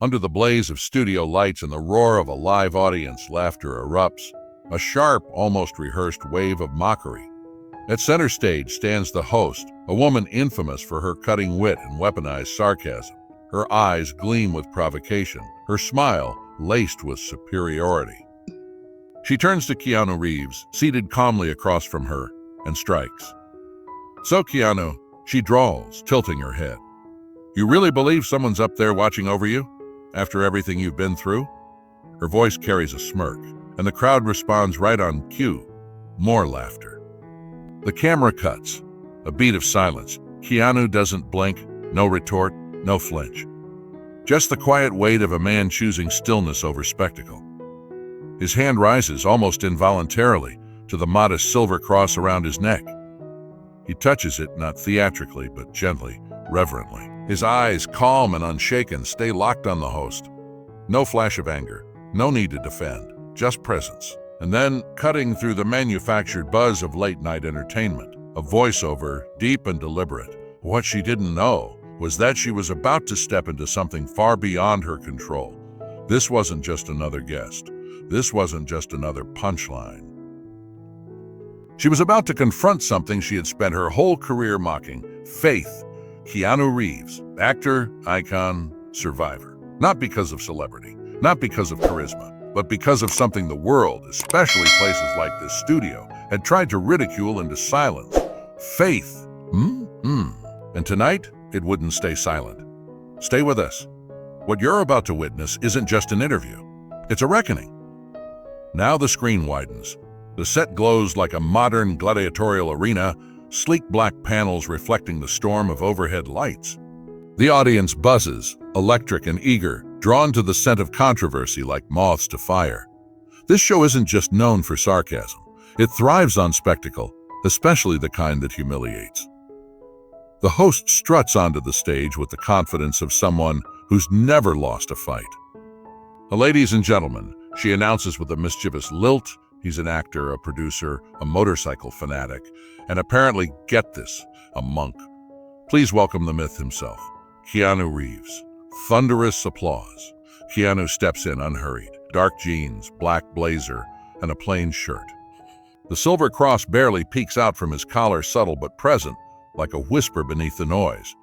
Under the blaze of studio lights and the roar of a live audience, laughter erupts, a sharp, almost rehearsed wave of mockery. At center stage stands the host, a woman infamous for her cutting wit and weaponized sarcasm. Her eyes gleam with provocation, her smile laced with superiority. She turns to Keanu Reeves, seated calmly across from her, and strikes. "So, Keanu," she drawls, tilting her head, "you really believe someone's up there watching over you, after everything you've been through?" Her voice carries a smirk, and the crowd responds right on cue. More laughter. The camera cuts. A beat of silence. Keanu doesn't blink, no retort, no flinch. Just the quiet weight of a man choosing stillness over spectacle. His hand rises, almost involuntarily, to the modest silver cross around his neck. He touches it, not theatrically, but gently, reverently. His eyes, calm and unshaken, stay locked on the host. No flash of anger, no need to defend, just presence. And then, cutting through the manufactured buzz of late-night entertainment, a voiceover, deep and deliberate. What she didn't know was that she was about to step into something far beyond her control. This wasn't just another guest. This wasn't just another punchline. She was about to confront something she had spent her whole career mocking: faith. Keanu Reeves, actor, icon, survivor. Not because of celebrity, not because of charisma, but because of something the world, especially places like this studio, had tried to ridicule into silence. Faith. And tonight, it wouldn't stay silent. Stay with us. What you're about to witness isn't just an interview. It's a reckoning. Now the screen widens. The set glows like a modern gladiatorial arena, sleek black panels reflecting the storm of overhead lights. The audience buzzes, electric and eager, drawn to the scent of controversy like moths to fire. This show isn't just known for sarcasm. It thrives on spectacle, especially the kind that humiliates. The host struts onto the stage with the confidence of someone who's never lost a fight. "Ladies and gentlemen," she announces with a mischievous lilt. He's an actor, a producer, a motorcycle fanatic, and apparently, get this, a monk. "Please welcome the myth himself, Keanu Reeves." Thunderous applause. Keanu steps in unhurried, dark jeans, black blazer, and a plain shirt. The silver cross barely peeks out from his collar, subtle but present, like a whisper beneath the noise.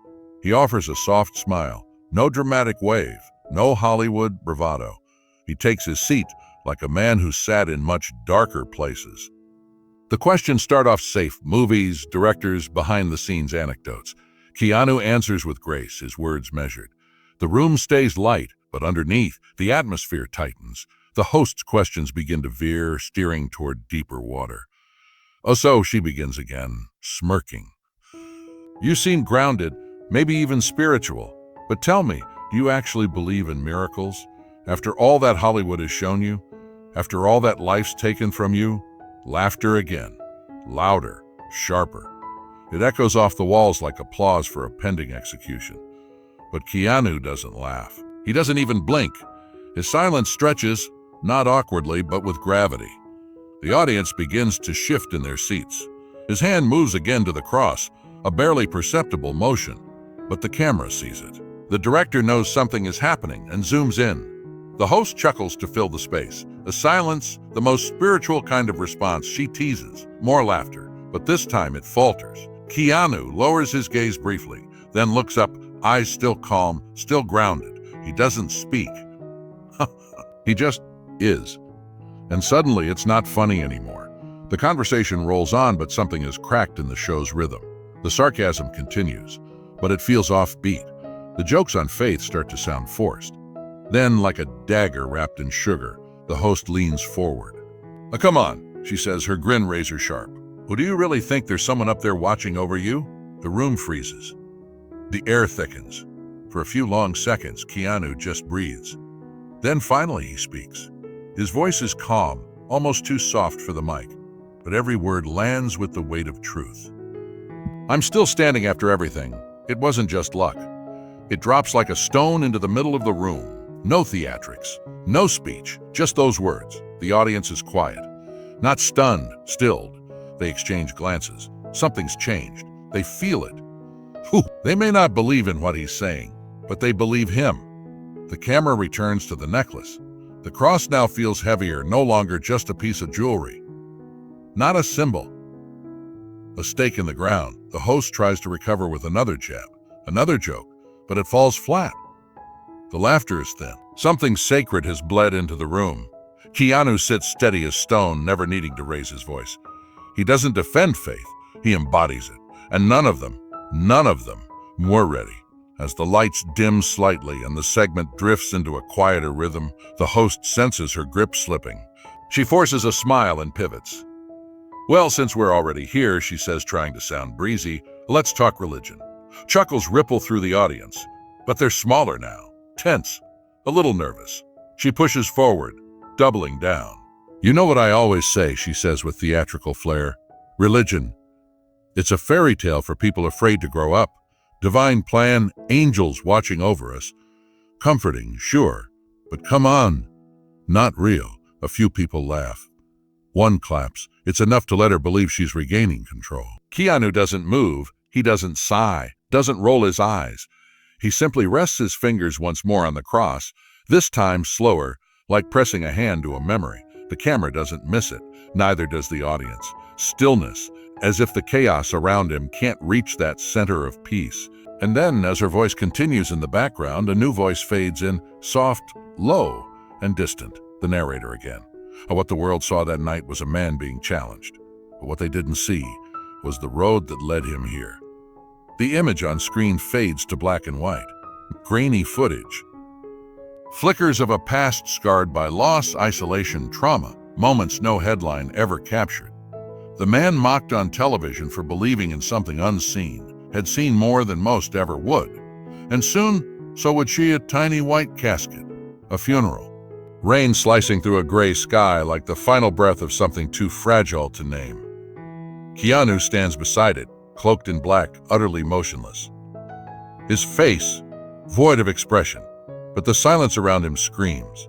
He offers a soft smile, no dramatic wave, no Hollywood bravado. He takes his seat like a man who's sat in much darker places. The questions start off safe: movies, directors, behind-the-scenes anecdotes. Keanu answers with grace, his words measured. The room stays light, but underneath, the atmosphere tightens. The host's questions begin to veer, steering toward deeper water. "Oh, so," she begins again, smirking. "You seem grounded, maybe even spiritual. But tell me, do you actually believe in miracles? After all that Hollywood has shown you? After all that life's taken from you?" Laughter again, louder, sharper. It echoes off the walls like applause for a pending execution. But Keanu doesn't laugh. He doesn't even blink. His silence stretches, not awkwardly, but with gravity. The audience begins to shift in their seats. His hand moves again to the cross, a barely perceptible motion, but the camera sees it. The director knows something is happening and zooms in. The host chuckles to fill the space. A silence, the most spiritual kind of response. She teases. More laughter, but this time it falters. Keanu lowers his gaze briefly, then looks up, eyes still calm, still grounded. He doesn't speak. He just is. And suddenly it's not funny anymore. The conversation rolls on, but something is cracked in the show's rhythm. The sarcasm continues, but it feels offbeat. The jokes on faith start to sound forced. Then, like a dagger wrapped in sugar, the host leans forward. "Come on," she says, her grin razor sharp. "Well, do you really think there's someone up there watching over you?" The room freezes. The air thickens. For a few long seconds, Keanu just breathes. Then finally he speaks. His voice is calm, almost too soft for the mic, but every word lands with the weight of truth. "I'm still standing after everything. It wasn't just luck." It drops like a stone into the middle of the room. No theatrics, no speech, just those words. The audience is quiet. Not stunned, stilled. They exchange glances. Something's changed. They feel it. They may not believe in what he's saying, but they believe him. The camera returns to the necklace. The cross now feels heavier, no longer just a piece of jewelry. Not a symbol. A stake in the ground. The host tries to recover with another jab, another joke, but it falls flat. The laughter is thin. Something sacred has bled into the room. Keanu sits steady as stone, never needing to raise his voice. He doesn't defend faith, he embodies it. And none of them were ready. As the lights dim slightly and the segment drifts into a quieter rhythm, the host senses her grip slipping. She forces a smile and pivots. "Well, since we're already here," she says, trying to sound breezy, "let's talk religion." Chuckles ripple through the audience, but they're smaller now, tense, a little nervous. She pushes forward, doubling down. "You know what I always say," she says with theatrical flair. "Religion, it's a fairy tale for people afraid to grow up. Divine plan, angels watching over us. Comforting, sure, but come on, not real." A few people laugh. One claps. It's enough to let her believe she's regaining control. Keanu doesn't move. He doesn't sigh, doesn't roll his eyes. He simply rests his fingers once more on the cross, this time slower, like pressing a hand to a memory. The camera doesn't miss it, neither does the audience. Stillness, as if the chaos around him can't reach that center of peace. And then, as her voice continues in the background, a new voice fades in, soft, low, and distant. The narrator again. What the world saw that night was a man being challenged. But what they didn't see was the road that led him here. The image on screen fades to black and white. Grainy footage. Flickers of a past scarred by loss, isolation, trauma. Moments no headline ever captured. The man mocked on television for believing in something unseen had seen more than most ever would. And soon, so would she, a tiny white casket. A funeral. Rain slicing through a gray sky like the final breath of something too fragile to name. Keanu stands beside it, cloaked in black, utterly motionless. His face, void of expression, but the silence around him screams.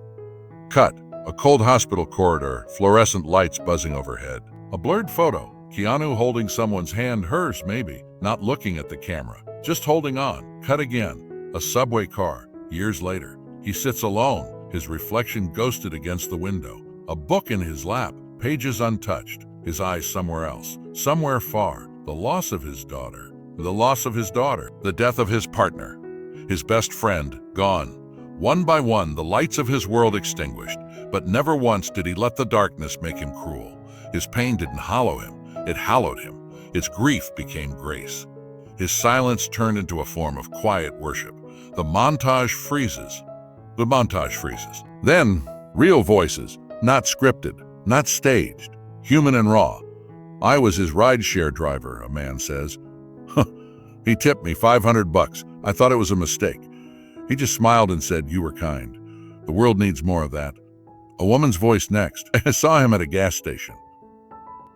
Cut, a cold hospital corridor, fluorescent lights buzzing overhead. A blurred photo, Keanu holding someone's hand, hers maybe, not looking at the camera, just holding on. Cut again, a subway car, years later. He sits alone, his reflection ghosted against the window. A book in his lap, pages untouched, his eyes somewhere else, somewhere far. The loss of his daughter, the death of his partner, his best friend, gone. One by one, the lights of his world extinguished, but never once did he let the darkness make him cruel. His pain didn't hollow him, it hallowed him. His grief became grace. His silence turned into a form of quiet worship. The montage freezes. Then, real voices, not scripted, not staged, human and raw. "I was his rideshare driver," a man says. "He tipped me $500. I thought it was a mistake. He just smiled and said, 'You were kind.' The world needs more of that." A woman's voice next. "I saw him at a gas station.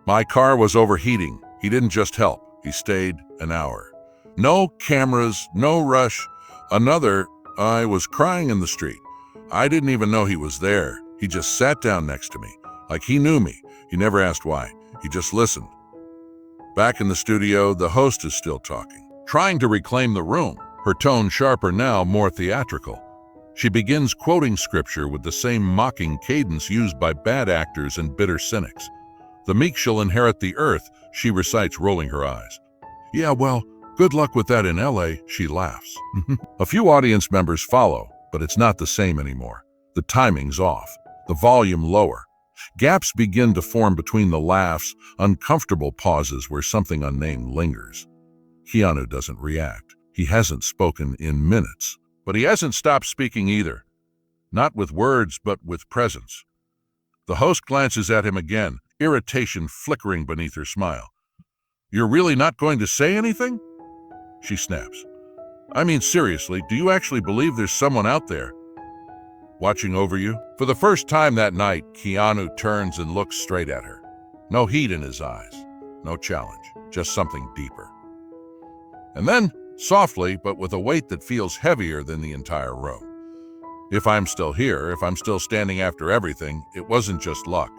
My car was overheating. He didn't just help. He stayed an hour. No cameras, no rush." Another, "I was crying in the street. I didn't even know he was there. He just sat down next to me, like he knew me. He never asked why. He just listened." Back in the studio, the host is still talking, trying to reclaim the room, her tone sharper now, more theatrical. She begins quoting scripture with the same mocking cadence used by bad actors and bitter cynics. "The meek shall inherit the earth," she recites, rolling her eyes. "Yeah, well, good luck with that in LA," she laughs. A few audience members follow, but it's not the same anymore. The timing's off, the volume lower. Gaps begin to form between the laughs, uncomfortable pauses where something unnamed lingers. Keanu doesn't react. He hasn't spoken in minutes, but he hasn't stopped speaking either. Not with words, but with presence. The host glances at him again, irritation flickering beneath her smile. "You're really not going to say anything?" She snaps. "I mean, seriously, do you actually believe there's someone out there watching over you?" For the first time that night, Keanu turns and looks straight at her. No heat in his eyes, no challenge, just something deeper. And then, softly, but with a weight that feels heavier than the entire room. "If I'm still here, if I'm still standing after everything, it wasn't just luck."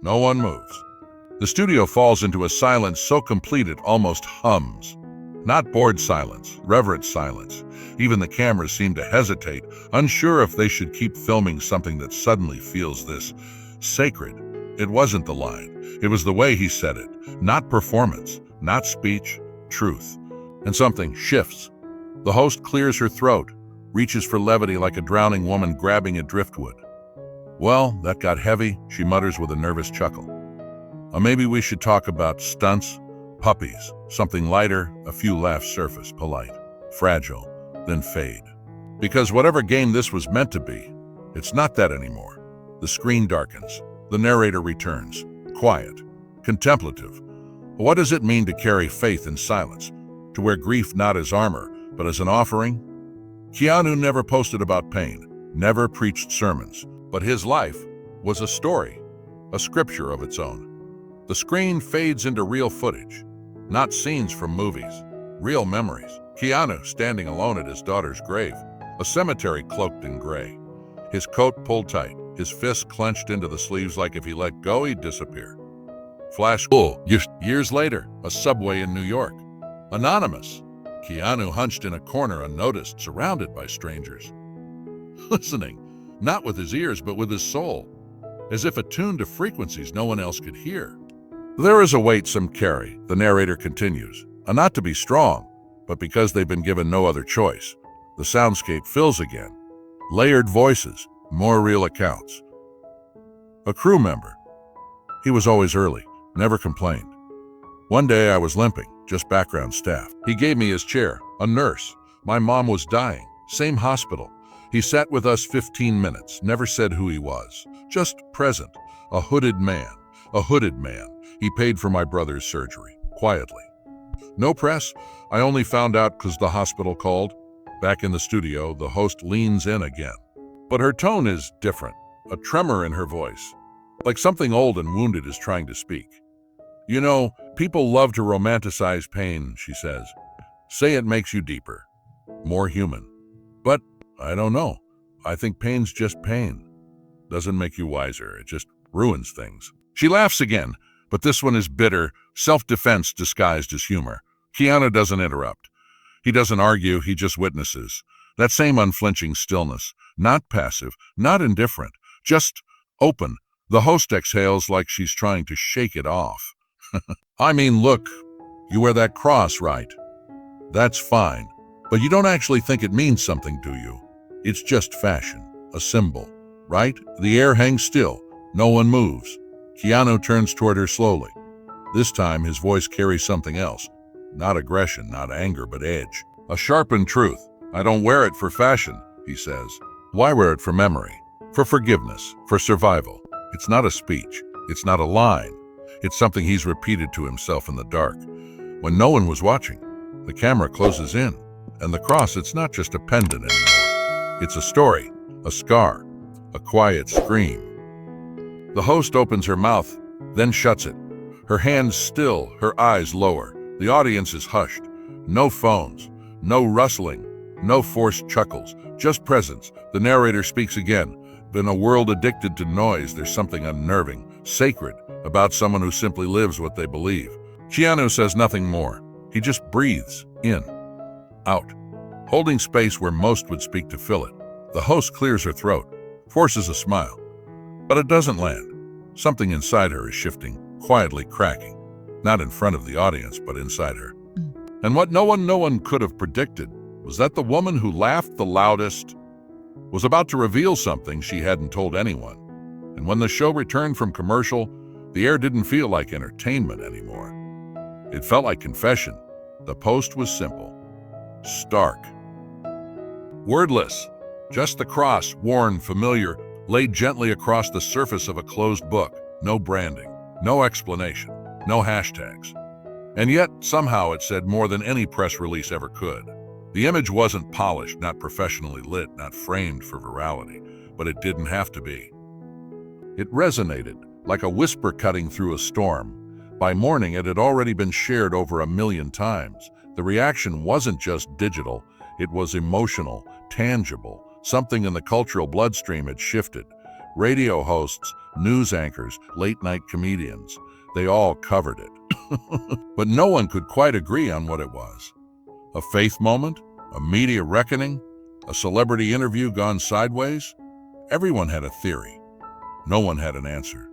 No one moves. The studio falls into a silence so complete it almost hums. Not bored silence, reverent silence. Even the cameras seem to hesitate, unsure if they should keep filming something that suddenly feels this sacred. It wasn't the line. It was the way he said it. Not performance, not speech, truth. And something shifts. The host clears her throat, reaches for levity like a drowning woman grabbing at driftwood. "Well, that got heavy," she mutters with a nervous chuckle. Maybe we should talk about stunts, puppies, something lighter, a few laughs surface, polite, fragile, then fade. Because whatever game this was meant to be, it's not that anymore. The screen darkens. The narrator returns, quiet, contemplative. What does it mean to carry faith in silence? To wear grief not as armor, but as an offering? Keanu never posted about pain, never preached sermons, but his life was a story, a scripture of its own. The screen fades into real footage, not scenes from movies, real memories. Keanu standing alone at his daughter's grave, a cemetery cloaked in gray. His coat pulled tight, his fists clenched into the sleeves like if he let go, he'd disappear. Flash years later, a subway in New York. Anonymous. Keanu hunched in a corner unnoticed, surrounded by strangers. Listening, not with his ears, but with his soul, as if attuned to frequencies no one else could hear. There is a weight some carry, the narrator continues, not to be strong, but because they've been given no other choice. The soundscape fills again. Layered voices, more real accounts. A crew member. He was always early, never complained. One day I was limping, just background staff. He gave me his chair, a nurse. My mom was dying, same hospital. He sat with us 15 minutes, never said who he was, just present. A hooded man. He paid for my brother's surgery, quietly. No press. I only found out because the hospital called. Back in the studio, the host leans in again. But her tone is different, a tremor in her voice, like something old and wounded is trying to speak. "You know, people love to romanticize pain," she says. "Say it makes you deeper, more human. But I don't know. I think pain's just pain. Doesn't make you wiser, it just ruins things." She laughs again, but this one is bitter, self-defense disguised as humor. Keanu doesn't interrupt. He doesn't argue, he just witnesses. That same unflinching stillness, not passive, not indifferent, just open. The host exhales like she's trying to shake it off. "I mean, look, you wear that cross, right? That's fine, but you don't actually think it means something, do you? It's just fashion, a symbol, right?" The air hangs still. No one moves. Keanu turns toward her slowly. This time, his voice carries something else. Not aggression, not anger, but edge. A sharpened truth. "I don't wear it for fashion," he says. "Why wear it for memory? For forgiveness, for survival." It's not a speech. It's not a line. It's something he's repeated to himself in the dark. When no one was watching, the camera closes in. And the cross, it's not just a pendant anymore. It's a story, a scar, a quiet scream. The host opens her mouth, then shuts it. Her hands still, her eyes lower. The audience is hushed. No phones, no rustling, no forced chuckles, just presence. The narrator speaks again. In a world addicted to noise, there's something unnerving, sacred, about someone who simply lives what they believe. Keanu says nothing more. He just breathes, in, out, holding space where most would speak to fill it. The host clears her throat, forces a smile. But it doesn't land. Something inside her is shifting, quietly cracking. Not in front of the audience, but inside her. And what no one could have predicted was that the woman who laughed the loudest was about to reveal something she hadn't told anyone. And when the show returned from commercial, the air didn't feel like entertainment anymore. It felt like confession. The post was simple, stark, wordless. Just the cross, worn, familiar, laid gently across the surface of a closed book. No branding, no explanation, no hashtags. And yet, somehow it said more than any press release ever could. The image wasn't polished, not professionally lit, not framed for virality, but it didn't have to be. It resonated, like a whisper cutting through a storm. By morning, it had already been shared over 1 million times. The reaction wasn't just digital, it was emotional, tangible. Something in the cultural bloodstream had shifted. Radio hosts, news anchors, late-night comedians, they all covered it. But no one could quite agree on what it was. A faith moment? A media reckoning? A celebrity interview gone sideways? Everyone had a theory. No one had an answer.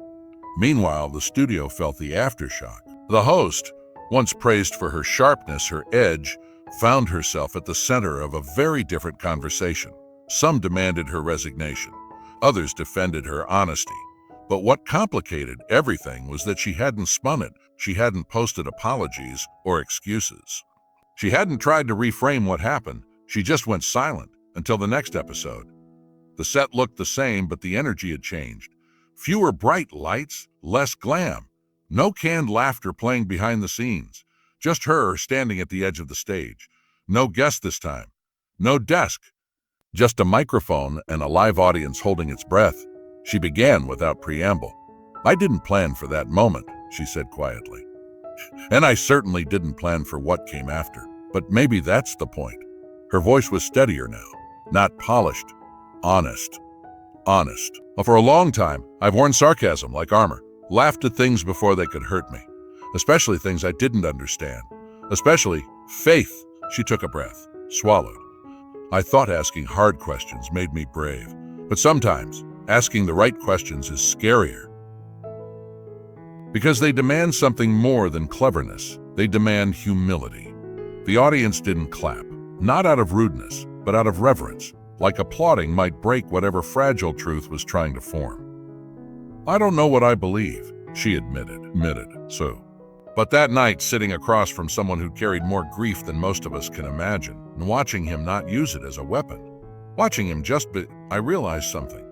Meanwhile, the studio felt the aftershock. The host, once praised for her sharpness, her edge, found herself at the center of a very different conversation. Some demanded her resignation. Others defended her honesty. But what complicated everything was that she hadn't spun it. She hadn't posted apologies or excuses. She hadn't tried to reframe what happened. She just went silent until the next episode. The set looked the same, but the energy had changed. Fewer bright lights, less glam. No canned laughter playing behind the scenes. Just her standing at the edge of the stage. No guest this time. No desk. Just a microphone and a live audience holding its breath. She began without preamble. "I didn't plan for that moment," she said quietly. "And I certainly didn't plan for what came after. But maybe that's the point." Her voice was steadier now. Not polished. Honest. Honest. For a long time, I've worn sarcasm like armor. Laughed at things before they could hurt me. Especially things I didn't understand. Especially faith. She took a breath. Swallowed. "I thought asking hard questions made me brave. But sometimes, asking the right questions is scarier. Because they demand something more than cleverness. They demand humility." The audience didn't clap. Not out of rudeness, but out of reverence. Like applauding might break whatever fragile truth was trying to form. "I don't know what I believe," she admitted. So. But that night, sitting across from someone who carried more grief than most of us can imagine, and watching him not use it as a weapon, watching him I realized something.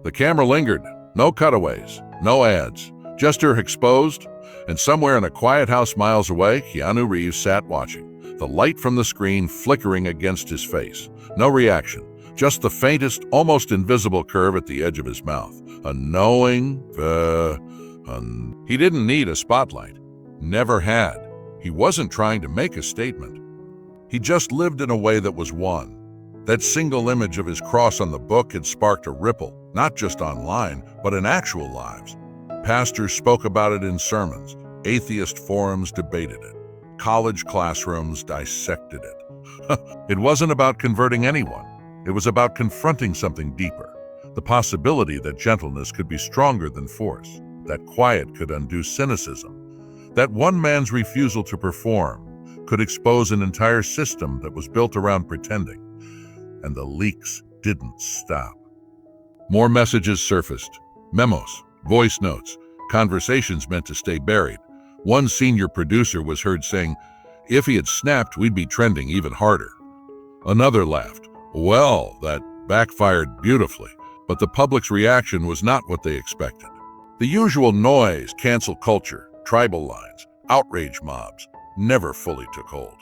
The camera lingered. No cutaways, no ads, just her exposed, and somewhere in a quiet house miles away, Keanu Reeves sat watching, the light from the screen flickering against his face. No reaction, just the faintest, almost invisible curve at the edge of his mouth. A knowing, He didn't need a spotlight. Never had. He wasn't trying to make a statement. He just lived in a way that was one. That single image of his cross on the book had sparked a ripple, not just online, but in actual lives. Pastors spoke about it in sermons. Atheist forums debated it. College classrooms dissected it. It wasn't about converting anyone. It was about confronting something deeper. The possibility that gentleness could be stronger than force. That quiet could undo cynicism. That one man's refusal to perform could expose an entire system that was built around pretending. And the leaks didn't stop. More messages surfaced. Memos, voice notes, conversations meant to stay buried. One senior producer was heard saying, "If he had snapped, we'd be trending even harder." Another laughed. "Well, that backfired beautifully." But the public's reaction was not what they expected. The usual noise, cancel culture, tribal lines, outrage mobs, never fully took hold.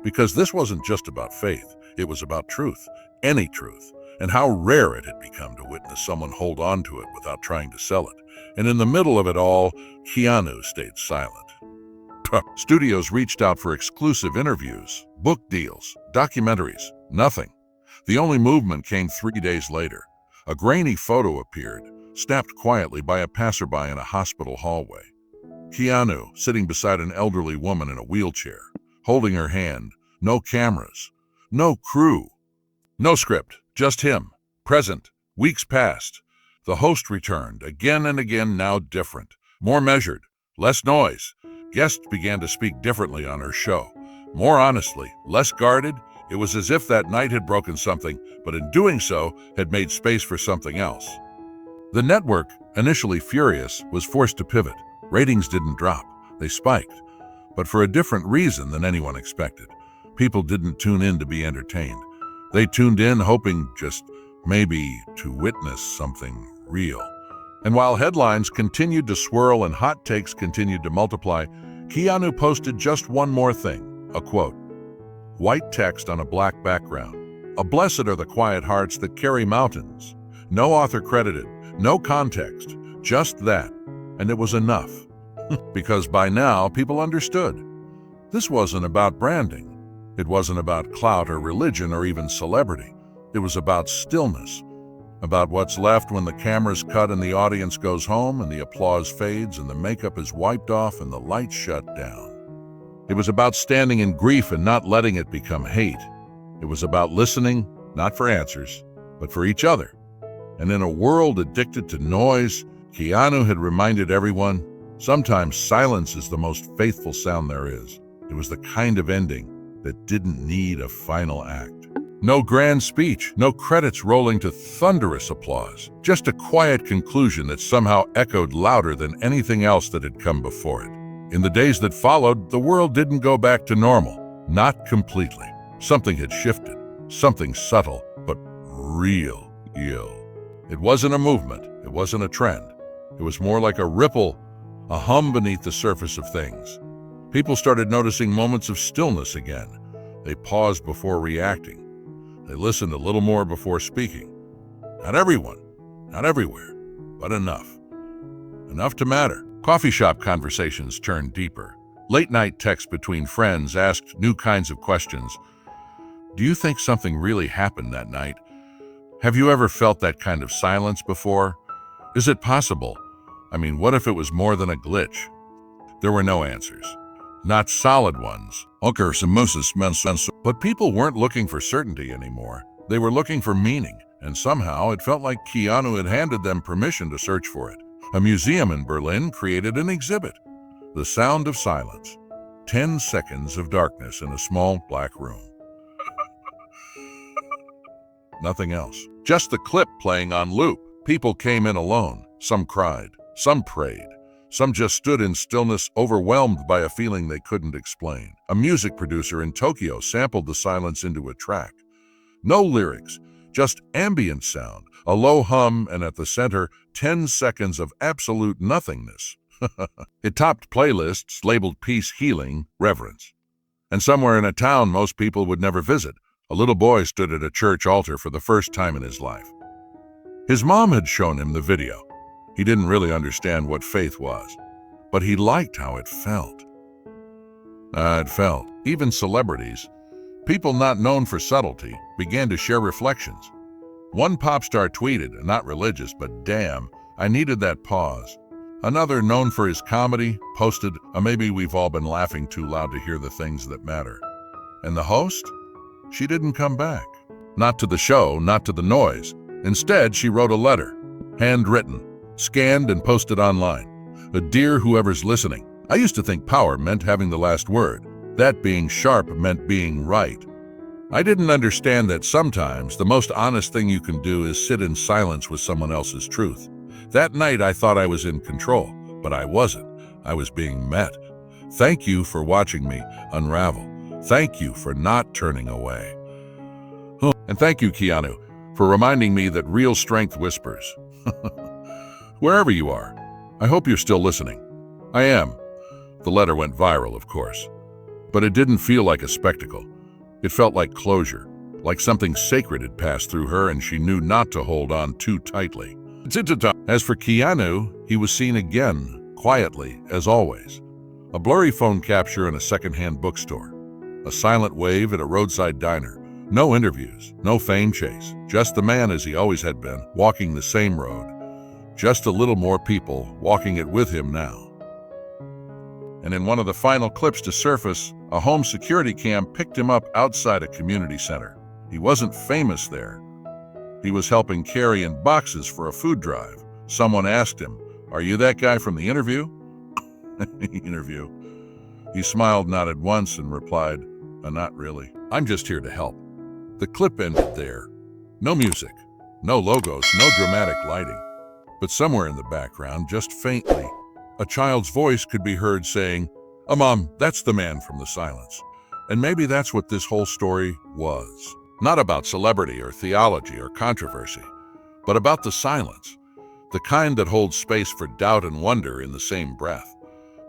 Because this wasn't just about faith, it was about truth, any truth, and how rare it had become to witness someone hold on to it without trying to sell it. And in the middle of it all, Keanu stayed silent. Studios reached out for exclusive interviews, book deals, documentaries, nothing. The only movement came 3 days later. A grainy photo appeared, snapped quietly by a passerby in a hospital hallway. Keanu, sitting beside an elderly woman in a wheelchair, holding her hand. No cameras, no crew, no script, just him, present. Weeks passed. The host returned, again and again, now different, more measured, less noise. Guests began to speak differently on her show, more honestly, less guarded. It was as if that night had broken something, but in doing so, had made space for something else. The network, initially furious, was forced to pivot. Ratings didn't drop, they spiked, but for a different reason than anyone expected. People didn't tune in to be entertained. They tuned in hoping, just maybe, to witness something real. And while headlines continued to swirl and hot takes continued to multiply, Keanu posted just one more thing, a quote. White text on a black background. "A blessed are the quiet hearts that carry mountains." No author credited, no context, just that. And it was enough. Because by now, people understood. This wasn't about branding. It wasn't about clout or religion or even celebrity. It was about stillness. About what's left when the camera's cut and the audience goes home and the applause fades and the makeup is wiped off and the lights shut down. It was about standing in grief and not letting it become hate. It was about listening, not for answers, but for each other. And in a world addicted to noise, Keanu had reminded everyone, sometimes silence is the most faithful sound there is. It was the kind of ending that didn't need a final act. No grand speech, no credits rolling to thunderous applause, just a quiet conclusion that somehow echoed louder than anything else that had come before it. In the days that followed, the world didn't go back to normal, not completely. Something had shifted, something subtle, but real ill. It wasn't a movement, it wasn't a trend. It was more like a ripple, a hum beneath the surface of things. People started noticing moments of stillness again. They paused before reacting. They listened a little more before speaking. Not everyone, not everywhere, but enough. Enough to matter. Coffee shop conversations turned deeper. Late-night texts between friends asked new kinds of questions. Do you think something really happened that night? Have you ever felt that kind of silence before? Is it possible? I mean, what if it was more than a glitch? There were no answers. Not solid ones. But people weren't looking for certainty anymore. They were looking for meaning, and somehow it felt like Keanu had handed them permission to search for it. A museum in Berlin created an exhibit, The Sound of Silence. 10 seconds of darkness in a small black room. Nothing else. Just the clip playing on loop. People came in alone. Some cried. Some prayed. Some just stood in stillness, overwhelmed by a feeling they couldn't explain. A music producer in Tokyo sampled the silence into a track. No lyrics, just ambient sound, a low hum, and at the center, 10 seconds of absolute nothingness. It topped playlists labeled peace, healing, reverence. And somewhere in a town most people would never visit, a little boy stood at a church altar for the first time in his life. His mom had shown him the video. He didn't really understand what faith was, but he liked how it felt. Even celebrities, people not known for subtlety, began to share reflections. One pop star tweeted, not religious, but damn, I needed that pause. Another, known for his comedy, posted, maybe we've all been laughing too loud to hear the things that matter. And the host? She didn't come back. Not to the show, not to the noise. Instead, she wrote a letter, handwritten, scanned and posted online. Dear whoever's listening, I used to think power meant having the last word. That being sharp meant being right. I didn't understand that sometimes the most honest thing you can do is sit in silence with someone else's truth. That night I thought I was in control, but I wasn't. I was being met. Thank you for watching me unravel. Thank you for not turning away. And thank you, Keanu, for reminding me that real strength whispers. Wherever you are, I hope you're still listening. I am. The letter went viral, of course. But it didn't feel like a spectacle. It felt like closure, like something sacred had passed through her and she knew not to hold on too tightly. As for Keanu, he was seen again, quietly, as always. A blurry phone capture in a secondhand bookstore. A silent wave at a roadside diner. No interviews, no fame chase. Just the man as he always had been, walking the same road. Just a little more people walking it with him now. And in one of the final clips to surface, a home security cam picked him up outside a community center. He wasn't famous there. He was helping carry in boxes for a food drive. Someone asked him, "Are you that guy from the interview?" Interview. He smiled, nodded once, and replied, "Not really. I'm just here to help." The clip ended there. No music, no logos, no dramatic lighting. But somewhere in the background, just faintly, a child's voice could be heard saying, Mom, that's the man from the silence." And maybe that's what this whole story was. Not about celebrity or theology or controversy, but about the silence. The kind that holds space for doubt and wonder in the same breath.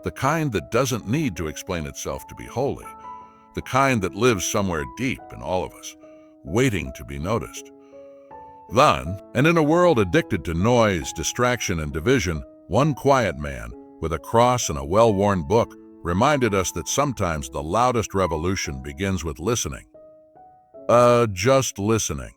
The kind that doesn't need to explain itself to be holy. The kind that lives somewhere deep in all of us, waiting to be noticed. Then, and in a world addicted to noise, distraction, and division, one quiet man, with a cross and a well-worn book, reminded us that sometimes the loudest revolution begins with listening. Just listening.